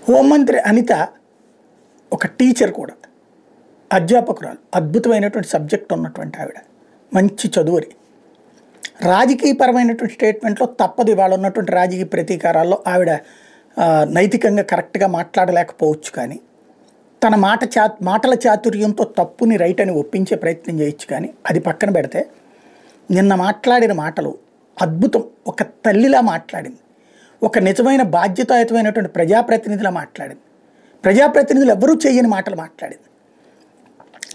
హోంమంత్రి అనిత ఒక టీచర్ కూడా, అధ్యాపకురాలు, అద్భుతమైనటువంటి సబ్జెక్ట్ ఉన్నటువంటి ఆవిడ, మంచి చదువురి. రాజకీయపరమైనటువంటి స్టేట్మెంట్లో తప్పదు, ఇవాళ ఉన్నటువంటి రాజకీయ ప్రతీకారాల్లో ఆవిడ నైతికంగా కరెక్ట్గా మాట్లాడలేకపోవచ్చు, కానీ తన మాటల చాతుర్యంతో తప్పుని రైట్ అని ఒప్పించే ప్రయత్నం చేయొచ్చు. కానీ అది పక్కన పెడితే నిన్న మాట్లాడిన మాటలు అద్భుతం. ఒక తల్లిలా మాట్లాడింది, ఒక నిజమైన బాధ్యతాయుతమైనటువంటి ప్రజాప్రతినిధిలా మాట్లాడింది, ప్రజాప్రతినిధులు ఎవరూ చేయని మాటలు మాట్లాడింది.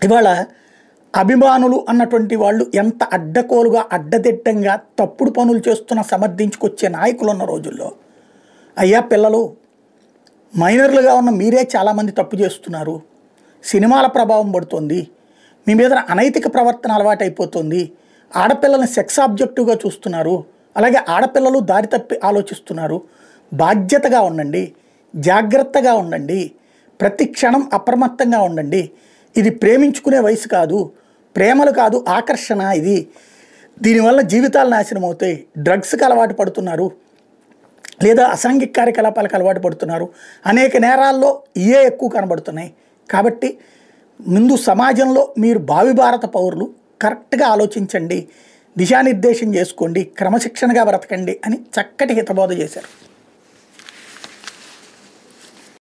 ఇవాళ అభిమానులు అన్నటువంటి వాళ్ళు ఎంత అడ్డకోలుగా అడ్డదిడ్డంగా తప్పుడు పనులు చేస్తున్న సమర్థించుకొచ్చే నాయకులు ఉన్న రోజుల్లో, అయ్యా పిల్లలు, మైనర్లుగా ఉన్న మీరే చాలామంది తప్పు చేస్తున్నారు, సినిమాల ప్రభావం పడుతుంది, మీ మీద అనైతిక ప్రవర్తన అలవాటైపోతుంది, ఆడపిల్లల్ని సెక్స్ ఆబ్జెక్టివ్గా చూస్తున్నారు, అలాగే ఆడపిల్లలు దారి తప్పి ఆలోచిస్తున్నారు, బాధ్యతగా ఉండండి, జాగ్రత్తగా ఉండండి, ప్రతి క్షణం అప్రమత్తంగా ఉండండి. ఇది ప్రేమించుకునే వయసు కాదు, ప్రేమలు కాదు, ఆకర్షణ ఇది. దీనివల్ల జీవితాలు నాశనం అవుతాయి. డ్రగ్స్కి అలవాటు పడుతున్నారు, లేదా అసాంఘిక కార్యకలాపాలకు అలవాటు పడుతున్నారు. అనేక నేరాల్లో ఇవే ఎక్కువ కనబడుతున్నాయి. కాబట్టి ముందు సమాజంలో మీరు భావి భారత పౌరులు, కరెక్ట్గా ఆలోచించండి, దిశానిర్దేశం చేసుకోండి, క్రమశిక్షణగా బ్రతకండి అని చక్కటి హితబోధ చేశారు.